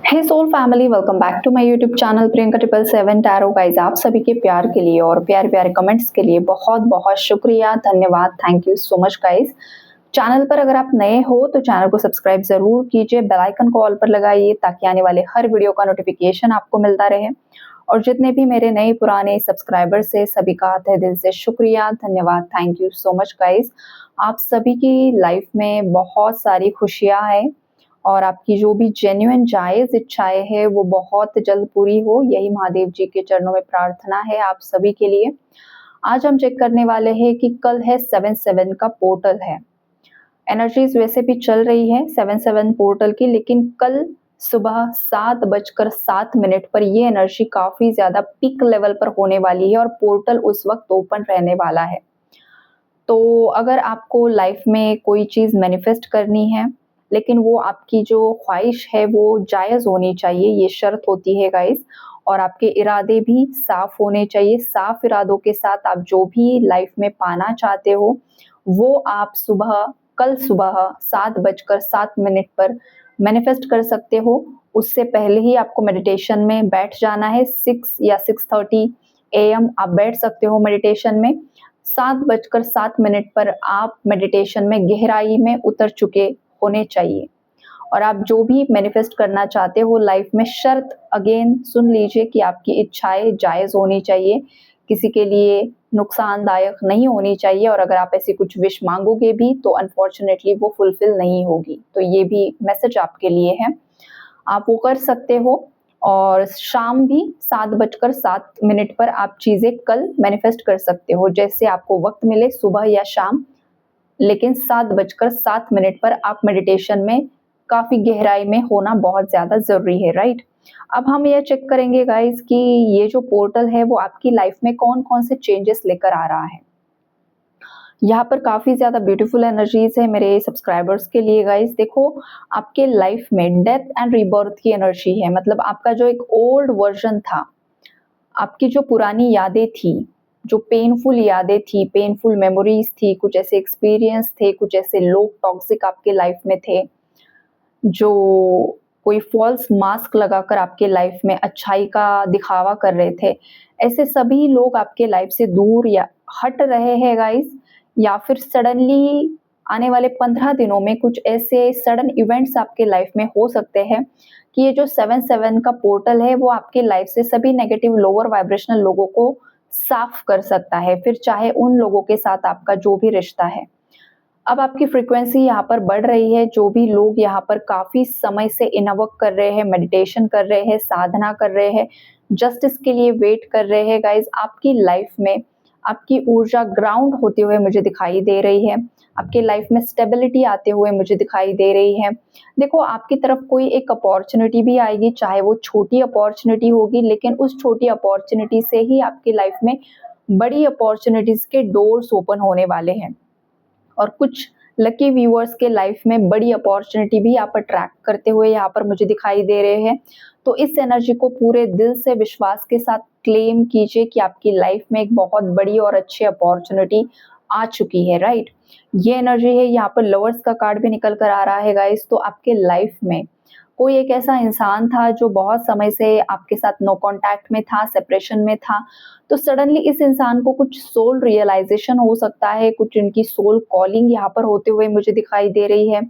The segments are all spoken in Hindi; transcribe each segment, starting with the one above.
Hey soul family, welcome back to my YouTube channel Priyanka 777 tarot. Guys, आप सभी के प्यार के लिए और प्यारे प्यारे कमेंट्स के लिए बहुत बहुत शुक्रिया, धन्यवाद, thank you so much guys. Channel पर अगर आप नए हो तो चैनल को सब्सक्राइब जरूर कीजिए, बेल आइकन को ऑल पर लगाइए ताकि आने वाले हर वीडियो का नोटिफिकेशन आपको मिलता रहे। और जितने भी मेरे नए पुराने सब्सक्राइबर्स है सभी का तहे दिल से शुक्रिया, धन्यवाद, thank you so much guys. आप सभी की लाइफ में बहुत सारी खुशियाँ हैं और आपकी जो भी जेन्युइन जायज़ इच्छाएं हैं वो बहुत जल्द पूरी हो, यही महादेव जी के चरणों में प्रार्थना है आप सभी के लिए। आज हम चेक करने वाले हैं कि कल है 7/7 का पोर्टल है। एनर्जीज वैसे भी चल रही है 7/7 पोर्टल की, लेकिन कल सुबह 7:07 पर ये एनर्जी काफ़ी ज़्यादा पीक लेवल पर होने वाली है और पोर्टल उस वक्त ओपन रहने वाला है। तो अगर आपको लाइफ में कोई चीज़ मैनिफेस्ट करनी है, लेकिन वो आपकी जो ख्वाहिश है वो जायज़ होनी चाहिए, ये शर्त होती है गाइस। और आपके इरादे भी साफ़ होने चाहिए। साफ़ इरादों के साथ आप जो भी लाइफ में पाना चाहते हो, वो आप कल सुबह 7:07 पर मैनिफेस्ट कर सकते हो। उससे पहले ही आपको मेडिटेशन में बैठ जाना है। 6 या 6:30 AM आप बैठ सकते हो मेडिटेशन में। 7:07 पर आप मेडिटेशन में गहराई में उतर चुके होने चाहिए। और आप जो भी मैनिफेस्ट करना चाहते हो लाइफ में, शर्त अगेन सुन लीजिए कि आपकी इच्छाएं जायज़ होनी चाहिए, किसी के लिए नुकसानदायक नहीं होनी चाहिए। और अगर आप ऐसी कुछ विश मांगोगे भी तो अनफॉर्चुनेटली वो फुलफिल नहीं होगी। तो ये भी मैसेज आपके लिए है, आप वो कर सकते हो। और शाम भी 7:07 पर आप चीज़ें कल मैनिफेस्ट कर सकते हो, जैसे आपको वक्त मिले, सुबह या शाम। लेकिन 7:07 पर आप मेडिटेशन में काफ़ी गहराई में होना बहुत ज़्यादा ज़रूरी है, राइट। अब हम ये चेक करेंगे गाइज कि ये जो पोर्टल है वो आपकी लाइफ में कौन कौन से चेंजेस लेकर आ रहा है। यहाँ पर काफ़ी ज़्यादा ब्यूटीफुल एनर्जीज है मेरे सब्सक्राइबर्स के लिए गाइज। देखो, आपके लाइफ में डेथ एंड रीबर्थ की एनर्जी है। मतलब आपका जो एक ओल्ड वर्जन था, आपकी जो पुरानी यादें थी, जो पेनफुल यादें थी, पेनफुल मेमोरीज थी, कुछ ऐसे एक्सपीरियंस थे, कुछ ऐसे लोग टॉक्सिक आपके लाइफ में थे, जो कोई फॉल्स मास्क लगाकर आपके लाइफ में अच्छाई का दिखावा कर रहे थे, ऐसे सभी लोग आपके लाइफ से दूर या हट रहे हैं गाइस। या फिर सडनली आने वाले 15 दिनों में कुछ ऐसे सडन इवेंट्स आपके लाइफ में हो सकते हैं कि ये जो 7/7 का पोर्टल है वो आपके लाइफ से सभी नेगेटिव लोअर वाइब्रेशनल लोगों को साफ कर सकता है, फिर चाहे उन लोगों के साथ आपका जो भी रिश्ता है। अब आपकी फ्रीक्वेंसी यहाँ पर बढ़ रही है। जो भी लोग यहाँ पर काफ़ी समय से इनवर्क कर रहे हैं, मेडिटेशन कर रहे हैं, साधना कर रहे हैं, जस्टिस के लिए वेट कर रहे हैं गाइज, आपकी लाइफ में आपकी ऊर्जा ग्राउंड होते हुए मुझे दिखाई दे रही है। आपके लाइफ में स्टेबिलिटी आते हुए मुझे दिखाई दे रही है। देखो, आपकी तरफ कोई एक अपॉर्चुनिटी भी आएगी, चाहे वो छोटी अपॉर्चुनिटी होगी, लेकिन उस छोटी अपॉर्चुनिटी से ही आपकी लाइफ में बड़ी अपॉर्चुनिटीज़ के डोर्स ओपन होने वाले हैं। और कुछ लकी व्यूअर्स के लाइफ में बड़ी अपॉर्चुनिटी भी आप अट्रैक्ट करते हुए यहाँ पर मुझे दिखाई दे रहे हैं। तो इस एनर्जी को पूरे दिल से विश्वास के साथ क्लेम कीजिए कि आपकी लाइफ में एक बहुत बड़ी और अच्छी अपॉर्चुनिटी आ चुकी है, राइट। ये एनर्जी है, यहाँ पर लवर्स का कार्ड भी निकल कर आ रहा है गाइस। तो आपके लाइफ में कोई एक ऐसा इंसान था जो बहुत समय से आपके साथ नो कांटेक्ट में था, सेपरेशन में था। तो सडनली इस इंसान को कुछ सोल रियलाइजेशन हो सकता है, कुछ इनकी सोल कॉलिंग यहाँ पर होते हुए मुझे दिखाई दे रही है।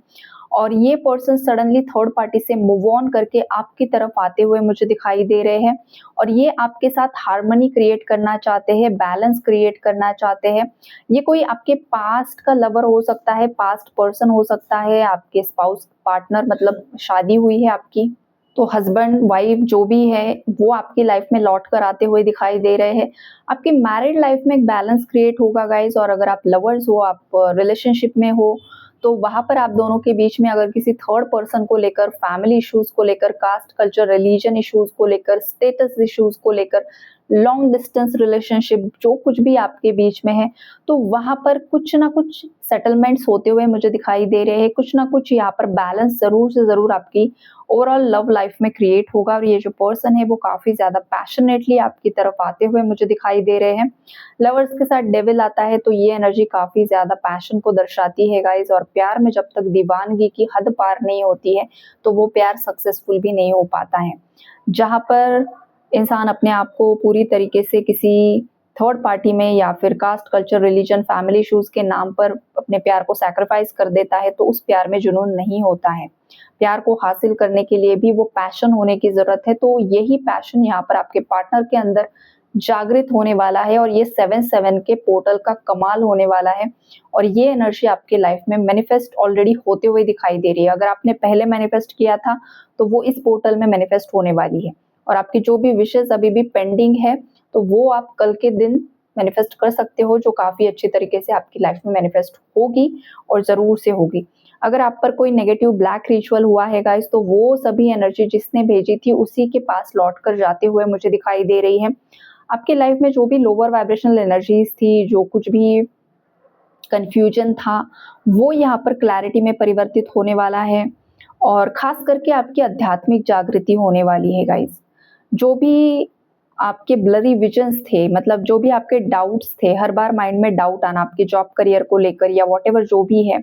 और ये पर्सन सडनली थर्ड पार्टी से मूव ऑन करके आपकी तरफ आते हुए मुझे दिखाई दे रहे हैं। और ये आपके साथ हार्मनी क्रिएट करना चाहते हैं, बैलेंस क्रिएट करना चाहते हैं। ये कोई आपके पास्ट का लवर हो सकता है, पास्ट पर्सन हो सकता है, आपके स्पाउस पार्टनर, मतलब शादी हुई है आपकी तो हस्बैंड वाइफ जो भी है वो आपकी लाइफ में लौट कर आते हुए दिखाई दे रहे हैं। आपकी मैरिड लाइफ में एक बैलेंस क्रिएट होगा गाइज। और अगर आप लवर्स हो, आप रिलेशनशिप में हो, तो वहाँ पर आप दोनों के बीच में अगर किसी थर्ड पर्सन को लेकर, फैमिली इश्यूज को लेकर, कास्ट कल्चर रिलीजन इश्यूज को लेकर, स्टेटस इश्यूज को लेकर लॉन्ग डिस्टेंस रिलेशनशिप जो कुछ भी आपके बीच में है, तो वहाँ पर कुछ ना कुछ सेटलमेंट्स होते हुए मुझे दिखाई दे रहे हैं। कुछ ना कुछ यहाँ पर बैलेंस ज़रूर से ज़रूर आपकी ओवरऑल लव लाइफ में क्रिएट होगा और ये जो पर्सन है वो काफ़ी ज़्यादा पैशनेटली आपकी तरफ आते हुए मुझे दिखाई दे रहे हैं। लवर्स के साथ डेविल आता है तो ये एनर्जी काफ़ी ज़्यादा पैशन को दर्शाती है गाइज़, और प्यार में जब तक दीवानगी की हद पार नहीं होती है, तो वो प्यार सक्सेसफुल भी नहीं हो पाता है। जहाँ पर इंसान अपने आप को पूरी तरीके से किसी थर्ड पार्टी में या फिर caste, culture, religion, family issues के नाम पर अपने प्यार को सैक्रिफाइस कर देता है, तो उस प्यार में जुनून नहीं होता है। प्यार को हासिल करने के लिए भी वो पैशन होने की ज़रूरत है, तो यही पैशन यहाँ पर आपके पार्टनर के अंदर जागृत होने वाला है और ये 7-7 के पोर्टल का कमाल होने वाला है और ये एनर्जी आपके लाइफ में मैनिफेस्ट ऑलरेडी होते हुए दिखाई दे रही है। अगर आपने पहले मैनिफेस्ट किया था, तो वो इस पोर्टल में मैनिफेस्ट होने वाली है और आपकी जो भी विशेज़ अभी भी पेंडिंग है, तो वो आप कल के दिन मैनिफेस्ट कर सकते हो, जो काफ़ी अच्छी तरीके से आपकी लाइफ में मैनिफेस्ट होगी और ज़रूर से होगी। अगर आप पर कोई नेगेटिव ब्लैक रिचुअल हुआ है गाइस, तो वो सभी एनर्जी जिसने भेजी थी उसी के पास लौट कर जाते हुए मुझे दिखाई दे रही है। आपकी लाइफ में जो भी लोअर वाइब्रेशनल एनर्जीज थी, जो कुछ भी कन्फ्यूजन था, वो यहाँ पर क्लैरिटी में परिवर्तित होने वाला है और ख़ास करके आपकी आध्यात्मिक जागृति होने वाली है गाइस। जो भी आपके ब्लरी विजन्स थे, मतलब जो भी आपके डाउट्स थे, हर बार माइंड में डाउट आना आपके जॉब करियर को लेकर या व्हाटएवर जो भी है,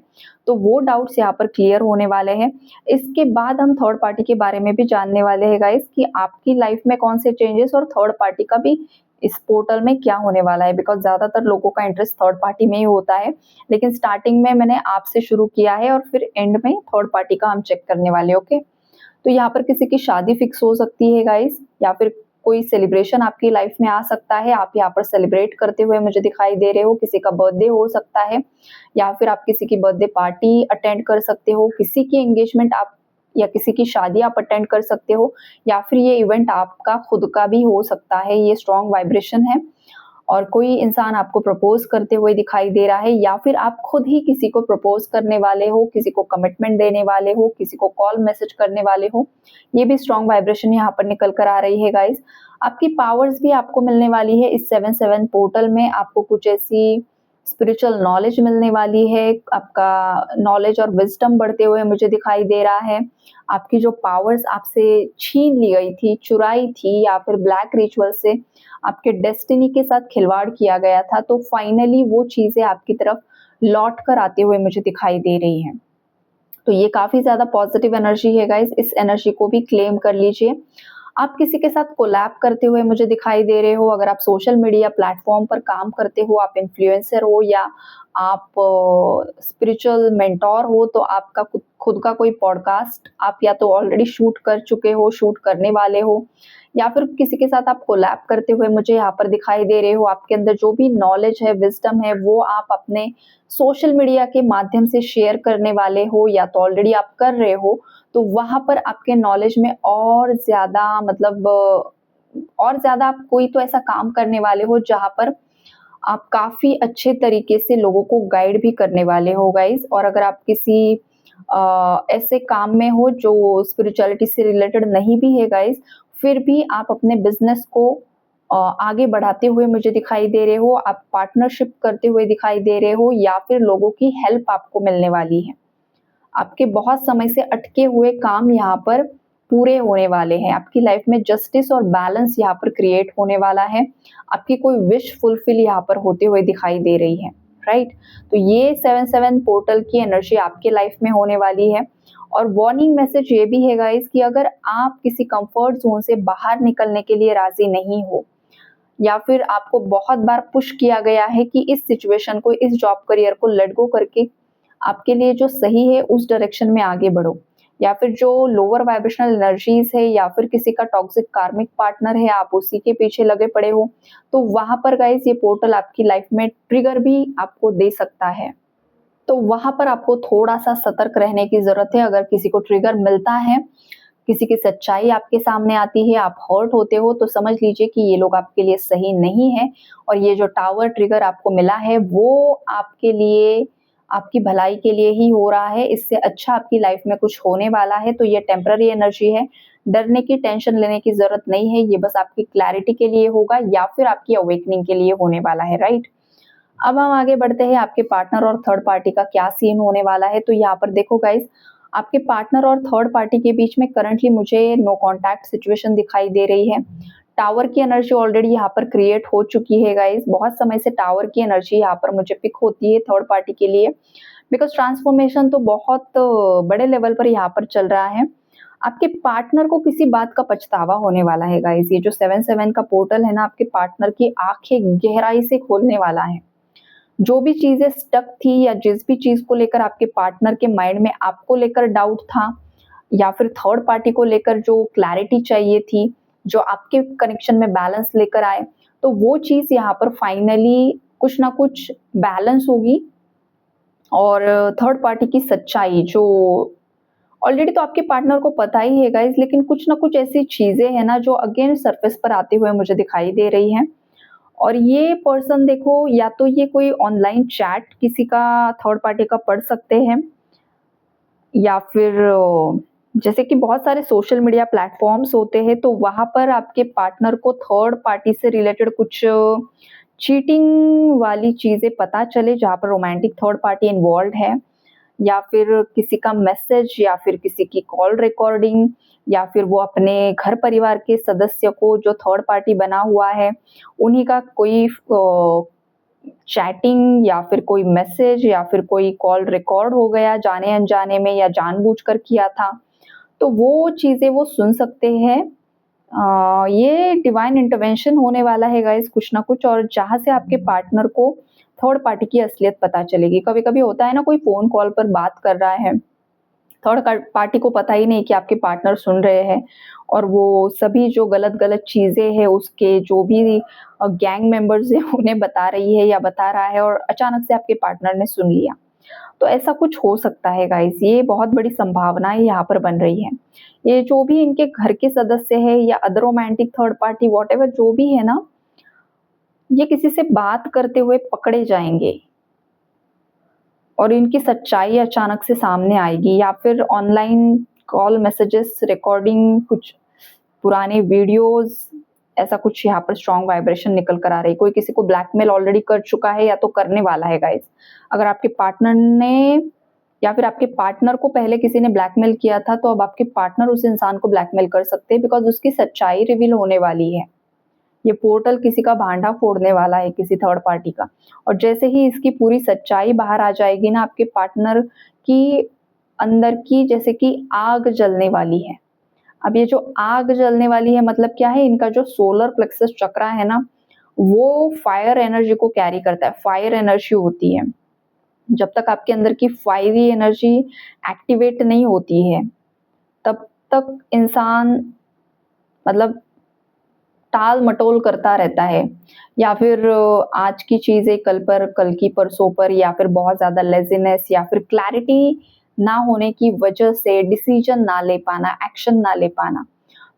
तो वो डाउट्स यहाँ पर क्लियर होने वाले हैं। इसके बाद हम थर्ड पार्टी के बारे में भी जानने वाले हैं गाइस कि आपकी लाइफ में कौन से चेंजेस और थर्ड पार्टी का भी इस पोर्टल में क्या होने वाला है, बिकॉज़ ज़्यादातर लोगों का इंटरेस्ट थर्ड पार्टी में ही होता है। लेकिन स्टार्टिंग में मैंने आपसे शुरू किया है और फिर एंड में थर्ड पार्टी का हम चेक करने वाले हैं, ओके? तो यहाँ पर किसी की शादी फिक्स हो सकती है गाइस, या फिर कोई सेलिब्रेशन आपकी लाइफ में आ सकता है, आप यहाँ पर सेलिब्रेट करते हुए मुझे दिखाई दे रहे हो, किसी का बर्थडे हो सकता है या फिर आप किसी की बर्थडे पार्टी अटेंड कर सकते हो, किसी की एंगेजमेंट आप या किसी की शादी आप अटेंड कर सकते हो या फिर ये इवेंट आपका खुद का भी हो सकता है। ये स्ट्रॉन्ग वाइब्रेशन है और कोई इंसान आपको प्रपोज करते हुए दिखाई दे रहा है या फिर आप खुद ही किसी को प्रपोज करने वाले हो, किसी को कमिटमेंट देने वाले हो, किसी को कॉल मैसेज करने वाले हो। ये भी स्ट्रॉन्ग वाइब्रेशन यहाँ पर निकल कर आ रही है गाइस। आपकी पावर्स भी आपको मिलने वाली है इस 7-7 पोर्टल में। आपको कुछ ऐसी स्पिरिचुअल नॉलेज मिलने वाली है, आपका नॉलेज और विजडम बढ़ते हुए मुझे दिखाई दे रहा है। आपकी जो पावर्स आपसे छीन ली गई थी, चुराई थी या फिर ब्लैक रिचुअल से आपके डेस्टिनी के साथ खिलवाड़ किया गया था, तो फाइनली वो चीज़ें आपकी तरफ लौट कर आते हुए मुझे दिखाई दे रही हैं। तो ये काफ़ी ज़्यादा पॉजिटिव एनर्जी है गाइस, इस एनर्जी को भी क्लेम कर लीजिए। आप किसी के साथ कोलैब करते हुए मुझे दिखाई दे रहे हो, अगर आप सोशल मीडिया प्लेटफॉर्म पर काम करते हो, आप इन्फ्लुएंसर हो या आप स्पिरिचुअल मेंटोर हो, तो आपका खुद का कोई पॉडकास्ट आप या तो ऑलरेडी शूट कर चुके हो, शूट करने वाले हो या फिर किसी के साथ आप कोलैब करते हुए मुझे यहाँ पर दिखाई दे रहे हो। आपके अंदर जो भी नॉलेज है, विजडम है, वो आप अपने सोशल मीडिया के माध्यम से शेयर करने वाले हो या तो ऑलरेडी आप कर रहे हो, तो वहाँ पर आपके नॉलेज में और ज़्यादा मतलब और ज़्यादा आप कोई तो ऐसा काम करने वाले हो जहाँ पर आप काफ़ी अच्छे तरीके से लोगों को गाइड भी करने वाले हो गाइस। और अगर आप किसी ऐसे काम में हो जो स्पिरिचुअलिटी से रिलेटेड नहीं भी है गाइस, फिर भी आप अपने बिज़नेस को आगे बढ़ाते हुए मुझे दिखाई दे रहे हो, आप पार्टनरशिप करते हुए दिखाई दे रहे हो या फिर लोगों की हेल्प आपको मिलने वाली है। आपके बहुत समय से अटके हुए काम यहाँ पर पूरे होने वाले हैं। आपकी लाइफ में जस्टिस और बैलेंस यहाँ पर क्रिएट होने वाला है। आपकी कोई विश फुलफिल यहाँ पर होते हुए दिखाई दे रही है, राइट? तो ये 7-7 पोर्टल की एनर्जी आपके लाइफ में होने वाली है। और वार्निंग मैसेज ये भी है गाइस कि अगर आप किसी कंफर्ट जोन से बाहर निकलने के लिए राजी नहीं हो या फिर आपको बहुत बार पुश किया गया है कि इस सिचुएशन को, इस जॉब करियर को लेट गो करके आपके लिए जो सही है उस डायरेक्शन में आगे बढ़ो, या फिर जो लोअर वाइब्रेशनल एनर्जीज है या फिर किसी का टॉक्सिक कार्मिक पार्टनर है, आप उसी के पीछे लगे पड़े हो, तो वहां पर गाइस ये पोर्टल आपकी लाइफ में ट्रिगर भी आपको दे सकता है। तो वहां पर आपको थोड़ा सा सतर्क रहने की जरूरत है। अगर किसी को ट्रिगर मिलता है, किसी की सच्चाई आपके सामने आती है, आप हर्ट होते हो, तो समझ लीजिए कि ये लोग आपके लिए सही नहीं है और ये जो टावर ट्रिगर आपको मिला है वो आपके लिए आपकी भलाई के लिए ही हो रहा है, इससे अच्छा आपकी लाइफ में कुछ होने वाला है, तो ये टेम्पररी एनर्जी है। डरने की, टेंशन लेने की ज़रूरत नहीं है, ये बस आपकी क्लैरिटी के लिए होगा या फिर आपकी अवेकनिंग के लिए होने वाला है, राइट? अब हम आगे बढ़ते हैं, आपके पार्टनर और थर्ड पार्टी का क्या सीन होने वाला है। तो यहाँ पर देखो गाइस, आपके पार्टनर और थर्ड पार्टी के बीच में करंटली मुझे नो कॉन्टैक्ट सिचुएशन दिखाई दे रही है। टावर की एनर्जी ऑलरेडी यहाँ पर क्रिएट हो चुकी है गाइस। बहुत समय से टावर की एनर्जी यहाँ पर मुझे पिक होती है थर्ड पार्टी के लिए, बिकॉज ट्रांसफॉर्मेशन तो बहुत बड़े लेवल पर यहाँ पर चल रहा है। आपके पार्टनर को किसी बात का पछतावा होने वाला है गाइस। ये जो 7-7 का पोर्टल है ना, आपके पार्टनर की आंखें गहराई से खोलने वाला है। जो भी चीजें स्टक थी या जिस भी चीज को लेकर आपके पार्टनर के माइंड में आपको लेकर डाउट था, या फिर थर्ड पार्टी को लेकर जो क्लैरिटी चाहिए थी, जो आपके कनेक्शन में बैलेंस लेकर आए, तो वो चीज यहाँ पर फाइनली कुछ ना कुछ बैलेंस होगी। और थर्ड पार्टी की सच्चाई जो ऑलरेडी तो आपके पार्टनर को पता ही है गाइस, लेकिन कुछ ना कुछ ऐसी चीजें हैं ना जो अगेन सरफेस पर आते हुए मुझे दिखाई दे रही हैं। और ये पर्सन देखो, या तो ये कोई ऑनलाइन चैट किसी का थर्ड पार्टी का पढ़ सकते हैं, या फिर जैसे कि बहुत सारे सोशल मीडिया प्लेटफॉर्म्स होते हैं, तो वहाँ पर आपके पार्टनर को थर्ड पार्टी से रिलेटेड कुछ चीटिंग वाली चीज़ें पता चले, जहाँ पर रोमांटिक थर्ड पार्टी इन्वॉल्व है, या फिर किसी का मैसेज, या फिर किसी की कॉल रिकॉर्डिंग, या फिर वो अपने घर परिवार के सदस्य को जो थर्ड पार्टी बना हुआ है उन्हीं का कोई चैटिंग या फिर कोई मैसेज या फिर कोई कॉल रिकॉर्ड हो गया जाने अनजाने में या जानबूझकर किया था, तो वो चीज़ें वो सुन सकते हैं। ये डिवाइन इंटरवेंशन होने वाला है गाइस कुछ ना कुछ, और जहाँ से आपके पार्टनर को थर्ड पार्टी की असलियत पता चलेगी। कभी-कभी होता है ना, कोई फ़ोन कॉल पर बात कर रहा है, थर्ड पार्टी को पता ही नहीं कि आपके पार्टनर सुन रहे हैं, और वो सभी जो गलत-गलत चीज़ें हैं उसके जो भी गैंग मेंबर्स हैं उन्हें बता रही है या बता रहा है, और अचानक से आपके पार्टनर ने सुन लिया। तो ऐसा कुछ हो सकता है गाइस, ये बहुत बड़ी संभावनाएँ यहाँ पर बन रही हैं। ये जो भी इनके घर के सदस्य हैं या other romantic third party whatever जो भी है ना, ये किसी से बात करते हुए पकड़े जाएँगे और इनकी सच्चाई अचानक से सामने आएगी, या फिर ऑनलाइन कॉल, मैसेजेस, रिकॉर्डिंग, कुछ पुराने वीडियोज़, ऐसा कुछ यहाँ पर स्ट्रॉन्ग वाइब्रेशन निकल कर आ रही है। कोई किसी को ब्लैकमेल ऑलरेडी कर चुका है या तो करने वाला है गाइस। अगर आपके पार्टनर ने या फिर आपके पार्टनर को पहले किसी ने ब्लैकमेल किया था, तो अब आपके पार्टनर उस इंसान को ब्लैकमेल कर सकते हैं, बिकॉज़ उसकी सच्चाई रिवील होने वाली है। ये पोर्टल किसी का भांडा फोड़ने वाला है, किसी थर्ड पार्टी का। और जैसे ही इसकी पूरी सच्चाई बाहर आ जाएगी ना, आपके पार्टनर की अंदर की जैसे कि आग जलने वाली है। अब ये जो आग जलने वाली है मतलब क्या है, इनका जो सोलर प्लेक्सस चक्रा है ना, वो फायर एनर्जी को कैरी करता है, फायर एनर्जी होती है। जब तक आपके अंदर की फायरी एनर्जी एक्टिवेट नहीं होती है, तब तक इंसान मतलब टाल-मटोल करता रहता है, या फिर आज की चीज़ें कल पर, कल की परसों पर, या फिर बहुत ज़्यादा लेज़ीनेस या फिर क्लैरिटी ना होने की वजह से डिसीजन ना ले पाना, एक्शन ना ले पाना।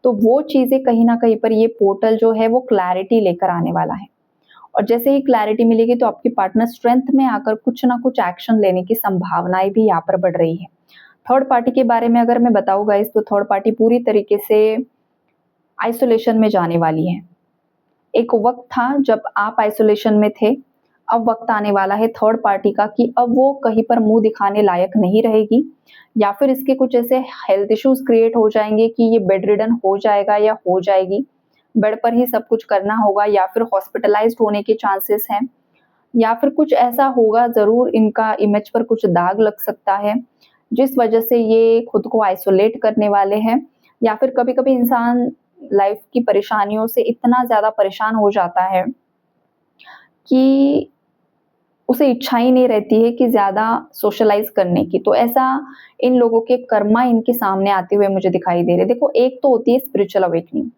तो वो चीज़ें कहीं न कहीं पर ये पोर्टल जो है वो क्लैरिटी लेकर आने वाला है। और जैसे ही क्लैरिटी मिलेगी तो आपके पार्टनर स्ट्रेंथ में आकर कुछ ना कुछ एक्शन लेने की संभावनाएँ भी यहाँ पर बढ़ रही है। थर्ड पार्टी के बारे में अगर मैं बताऊँ गाइस, तो थर्ड पार्टी पूरी तरीके से आइसोलेशन में जाने वाली है। एक वक़्त था जब आप आइसोलेशन में थे, अब वक़्त आने वाला है थर्ड पार्टी का कि अब वो कहीं पर मुँह दिखाने लायक नहीं रहेगी, या फिर इसके कुछ ऐसे हेल्थ इश्यूज़ क्रिएट हो जाएँगे कि ये बेड रिडन हो जाएगा या हो जाएगी। बेड पर ही सब कुछ करना होगा, या फिर हॉस्पिटलाइज़्ड होने के चांसेस हैं, या फिर कुछ ऐसा होगा ज़रूर, इनका इमेज पर कुछ दाग लग सकता है, जिस वजह से ये खुद को आइसोलेट करने वाले हैं। या फिर कभी-कभी इंसान लाइफ की परेशानियों से इतना ज़्यादा परेशान हो जाता है कि उसे इच्छा ही नहीं रहती है कि ज़्यादा सोशलाइज़ करने की। तो ऐसा इन लोगों के कर्मा इनके सामने आते हुए मुझे दिखाई दे रहे हैं। देखो, एक तो होती है स्पिरिचुअल अवेकनिंग।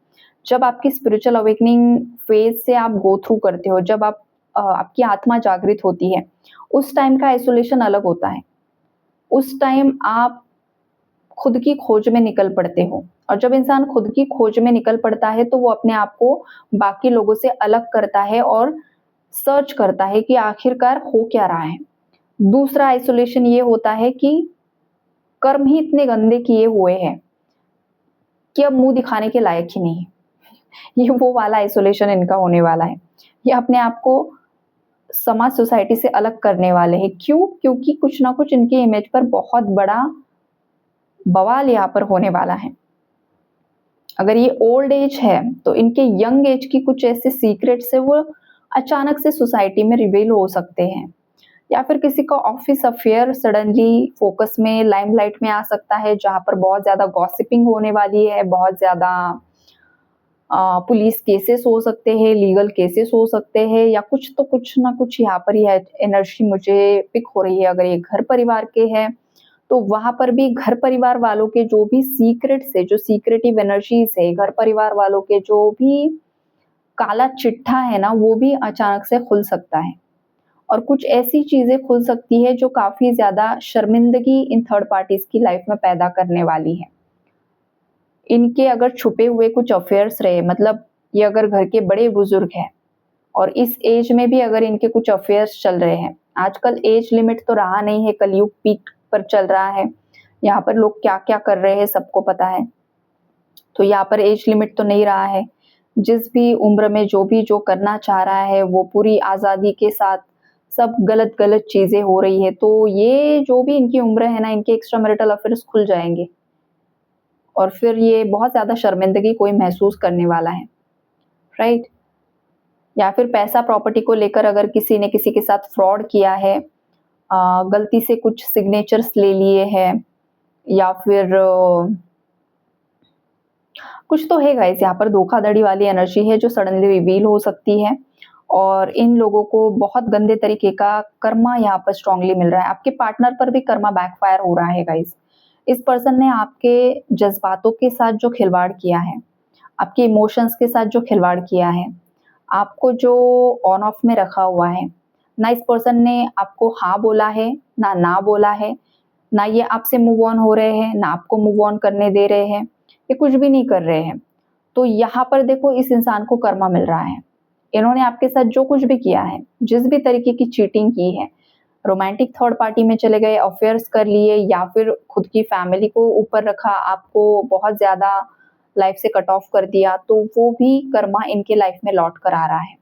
जब आपकी स्पिरिचुअल अवेकनिंग फेज़ से आप गो थ्रू करते हो, जब आपकी आत्मा जागृत होती है, उस टाइम का आइसोलेशन अलग होता है। उस टाइम आप खुद की खोज में निकल पड़ते हो, और जब इंसान खुद की खोज में निकल पड़ता है तो वो अपने आप को बाकी लोगों से अलग करता है और सर्च करता है कि आखिरकार हो क्या रहा है। दूसरा आइसोलेशन ये होता है कि कर्म ही इतने गंदे किए हुए हैं कि अब मुंह दिखाने के लायक ही नहीं है। ये वो वाला आइसोलेशन इनका होने वाला है। ये अपने आप को समाज सोसाइटी से अलग करने वाले हैं। क्यों? क्योंकि कुछ ना कुछ इनकी इमेज पर बहुत बड़ा बवाल यहाँ पर होने वाला है। अगर ये ओल्ड एज है तो इनके यंग एज की कुछ ऐसे सीक्रेट्स है वो अचानक से सोसाइटी में रिवील हो सकते हैं, या फिर किसी का ऑफिस अफेयर सडनली फोकस में लाइमलाइट में आ सकता है, जहां पर बहुत ज्यादा गॉसिपिंग होने वाली है, बहुत ज्यादा पुलिस केसेस हो सकते हैं, लीगल केसेस हो सकते हैं, या कुछ ना कुछ यहाँ पर यह एनर्जी मुझे पिक हो रही है। अगर ये घर परिवार के हैं तो वहां पर भी घर परिवार वालों के जो भी सीक्रेट्स है, जो सीक्रेटिव एनर्जीज है, घर परिवार वालों के जो भी काला चिट्ठा है ना, वो भी अचानक से खुल सकता है। और कुछ ऐसी चीजें खुल सकती है जो काफी ज्यादा शर्मिंदगी इन थर्ड पार्टीज की लाइफ में पैदा करने वाली है। इनके अगर छुपे हुए कुछ अफेयर्स रहे, मतलब ये अगर घर के बड़े बुजुर्ग हैं और इस एज में भी अगर इनके कुछ अफेयर्स चल रहे हैं, आजकल एज लिमिट तो रहा नहीं है, कलयुग पीक पर चल रहा है, यहाँ पर लोग क्या क्या कर रहे हैं सबको पता है, तो यहाँ पर एज लिमिट तो नहीं रहा है। जिस भी उम्र में जो भी जो करना चाह रहा है वो पूरी आज़ादी के साथ, सब गलत गलत चीज़ें हो रही है, तो ये जो भी इनकी उम्र है ना, इनके एक्स्ट्रा मैरिटल अफेयर्स खुल जाएंगे और फिर ये बहुत ज़्यादा शर्मिंदगी कोई महसूस करने वाला है, राइट। या फिर पैसा प्रॉपर्टी को लेकर अगर किसी ने किसी के साथ फ्रॉड किया है, गलती से कुछ सिग्नेचर्स ले लिए हैं, या फिर कुछ तो है गाइस, यहाँ पर धोखाधड़ी वाली एनर्जी है जो सडनली रिवील हो सकती है, और इन लोगों को बहुत गंदे तरीके का कर्मा यहाँ पर स्ट्रांगली मिल रहा है। आपके पार्टनर पर भी कर्मा बैकफायर हो रहा है गाइस। इस पर्सन ने आपके जज्बातों के साथ जो खिलवाड़ किया है, आपके इमोशंस के साथ जो खिलवाड़ किया है, आपको जो ऑन ऑफ में रखा हुआ है ना, इस पर्सन ने आपको हाँ बोला है ना बोला है, ना ये आपसे मूव ऑन हो रहे हैं, ना आपको मूव ऑन करने दे रहे हैं, ये कुछ भी नहीं कर रहे हैं। तो यहाँ पर देखो इस इंसान को कर्मा मिल रहा है। इन्होंने आपके साथ जो कुछ भी किया है, जिस भी तरीके की चीटिंग की है, रोमांटिक थर्ड पार्टी में चले गए, अफेयर्स कर लिए, या फिर खुद की फैमिली को ऊपर रखा, आपको बहुत ज्यादा लाइफ से कट ऑफ कर दिया, तो वो भी कर्मा इनके लाइफ में लौट कर आ रहा है।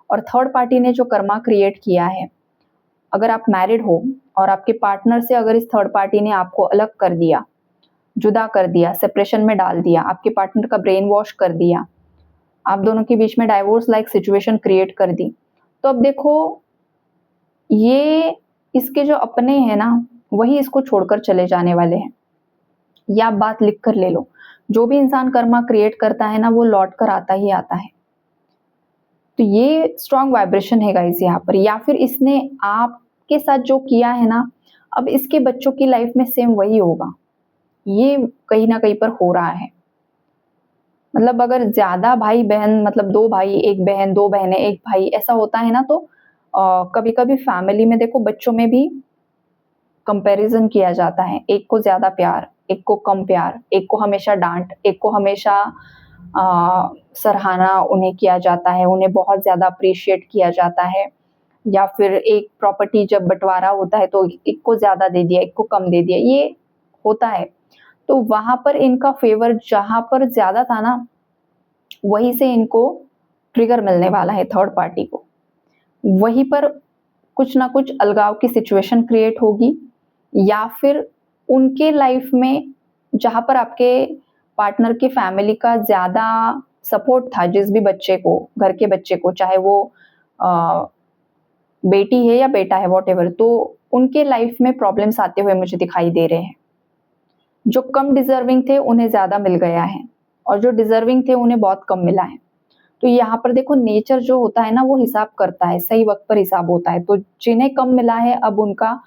और थर्ड पार्टी ने जो कर्मा क्रिएट किया है, अगर आप मैरिड हो और आपके पार्टनर से अगर इस थर्ड पार्टी ने आपको अलग कर दिया, जुदा कर दिया, सेपरेशन में डाल दिया, आपके पार्टनर का ब्रेन वॉश कर दिया, आप दोनों के बीच में डाइवोर्स लाइक सिचुएशन क्रिएट कर दी, तो अब देखो ये इसके जो अपने हैं ना, वही इसको छोड़कर चले जाने वाले हैं। ये आप बात लिख कर ले लो, जो भी इंसान कर्मा क्रिएट करता है ना, वो लौट कर आता ही आता है। तो ये स्ट्रॉन्ग वाइब्रेशन है गाइस यहाँ पर। या फिर इसने आपके साथ जो किया है ना, अब इसके बच्चों की लाइफ में सेम वही होगा। ये कहीं ना कहीं पर हो रहा है। मतलब अगर ज्यादा भाई बहन, मतलब 2 भाई 1 बहन, 2 बहनें 1 भाई, ऐसा होता है ना, तो कभी कभी फैमिली में देखो बच्चों में भी कंपैरिजन किया जाता है। एक को ज्यादा प्यार, एक को कम प्यार, एक को हमेशा डांट, एक को हमेशा सराहना उन्हें किया जाता है, उन्हें बहुत ज्यादा अप्रिशिएट किया जाता है। या फिर एक प्रॉपर्टी जब बंटवारा होता है तो एक को ज्यादा दे दिया, एक को कम दे दिया, ये होता है। तो वहां पर इनका फेवर जहां पर ज्यादा था ना, वहीं से इनको ट्रिगर मिलने वाला है थर्ड पार्टी को। वहीं पर कुछ ना कुछ अलगाव की सिचुएशन क्रिएट होगी, या फिर उनके लाइफ में जहां पर आपके पार्टनर की फैमिली का ज्यादा सपोर्ट था, जिस भी बच्चे को, घर के बच्चे को, चाहे वो बेटी है या बेटा है, वॉट एवर, तो उनके लाइफ में प्रॉब्लम्स आते हुए मुझे दिखाई दे रहे हैं। जो कम डिजर्विंग थे उन्हें ज्यादा मिल गया है, और जो डिजर्विंग थे उन्हें बहुत कम मिला है। तो यहाँ पर देखो नेचर जो होता है ना, वो हिसाब करता है, सही वक्त पर हिसाब होता है। तो जिन्हें कम मिला है अब उनका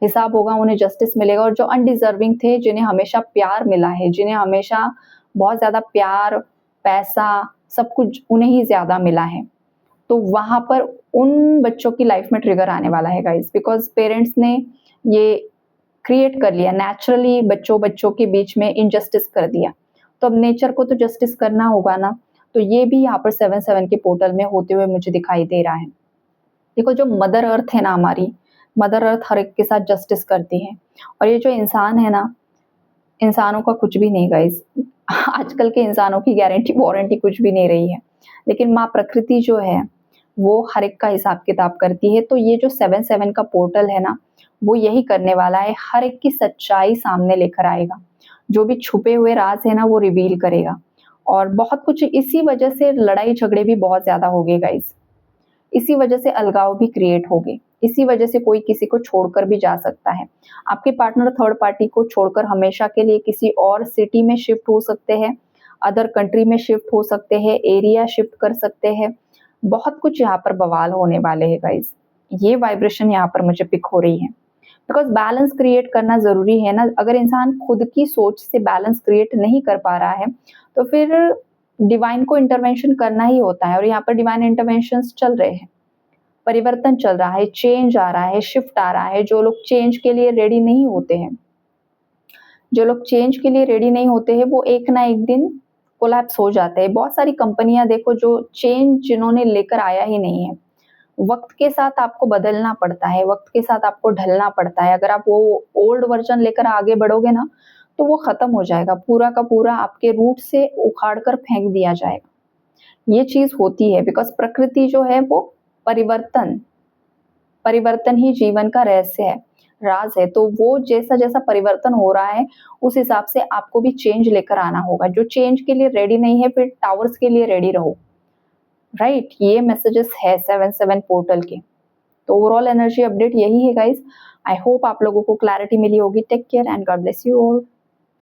हिसाब होगा, उन्हें जस्टिस मिलेगा। और जो अनडिजर्विंग थे, जिन्हें हमेशा प्यार मिला है, जिन्हें हमेशा बहुत ज्यादा प्यार, पैसा, सब कुछ उन्हें ही ज्यादा मिला है, तो वहां पर उन बच्चों की लाइफ में ट्रिगर आने वाला है गाइस। बिकॉज पेरेंट्स ने ये क्रिएट कर लिया नेचुरली, बच्चों के बीच में इनजस्टिस कर दिया। तो अब नेचर को तो जस्टिस करना होगा ना, तो ये भी यहाँ पर 7-7 के पोर्टल में होते हुए मुझे दिखाई दे रहा है। देखो जो मदर अर्थ है ना हमारी, मदर अर्थ हर एक के साथ जस्टिस करती है। और ये जो इंसान है ना, इंसानों का कुछ भी नहीं गाइस। आजकल के इंसानों की गारंटी वारंटी कुछ भी नहीं रही है, लेकिन माँ प्रकृति जो है वो हर एक का हिसाब किताब करती है। तो ये जो 7/7 का पोर्टल है ना, वो यही करने वाला है, हर एक की सच्चाई सामने लेकर आएगा, जो भी छुपे हुए राज है ना वो रिवील करेगा। और बहुत कुछ इसी वजह से लड़ाई झगड़े भी बहुत ज्यादा हो गए गाइस, इसी वजह से अलगाव भी क्रिएट हो गए, इसी वजह से कोई किसी को छोड़कर भी जा सकता है। आपके पार्टनर थर्ड पार्टी को छोड़कर हमेशा के लिए किसी और सिटी में शिफ्ट हो सकते हैं, अदर कंट्री में शिफ्ट हो सकते हैं, एरिया शिफ्ट कर सकते हैं। बहुत कुछ यहाँ पर बवाल होने वाले हैं गाइस। ये वाइब्रेशन यहाँ पर मुझे पिक हो रही है, बिकॉज बैलेंस क्रिएट करना जरूरी है ना। अगर इंसान खुद की सोच से बैलेंस क्रिएट नहीं कर पा रहा है तो फिर डिवाइन को इंटरवेंशन करना ही होता है। और यहाँ पर डिवाइन इंटरवेंशन चल रहे हैं, परिवर्तन चल रहा है, चेंज आ रहा है, शिफ्ट आ रहा है। जो लोग चेंज के लिए रेडी नहीं होते हैं, जो लोग चेंज के लिए रेडी नहीं होते हैं, वो एक ना एक दिन कोलैप्स हो जाते हैं। बहुत सारी कंपनियां देखो जो चेंज जिन्होंने लेकर आया ही नहीं है। वक्त के साथ आपको बदलना पड़ता है, वक्त के साथ आपको ढलना पड़ता है। अगर आप वो ओल्ड वर्जन लेकर आगे बढ़ोगे ना तो वो खत्म हो जाएगा, पूरा का पूरा आपके रूट से उखाड़ कर फेंक दिया जाएगा। ये चीज होती है बिकॉज प्रकृति जो है वो परिवर्तन, परिवर्तन ही जीवन का रहस्य है, राज है। तो वो जैसा जैसा परिवर्तन हो रहा है उस हिसाब से आपको भी चेंज लेकर आना होगा। जो चेंज के लिए रेडी नहीं है फिर टावर्स के लिए रेडी रहो, राइट। ये मैसेजेस है 7/7 पोर्टल के। तो ओवरऑल एनर्जी अपडेट यही है गाइस। आई होप आप लोगों को क्लैरिटी मिली होगी। Take care and God bless you all.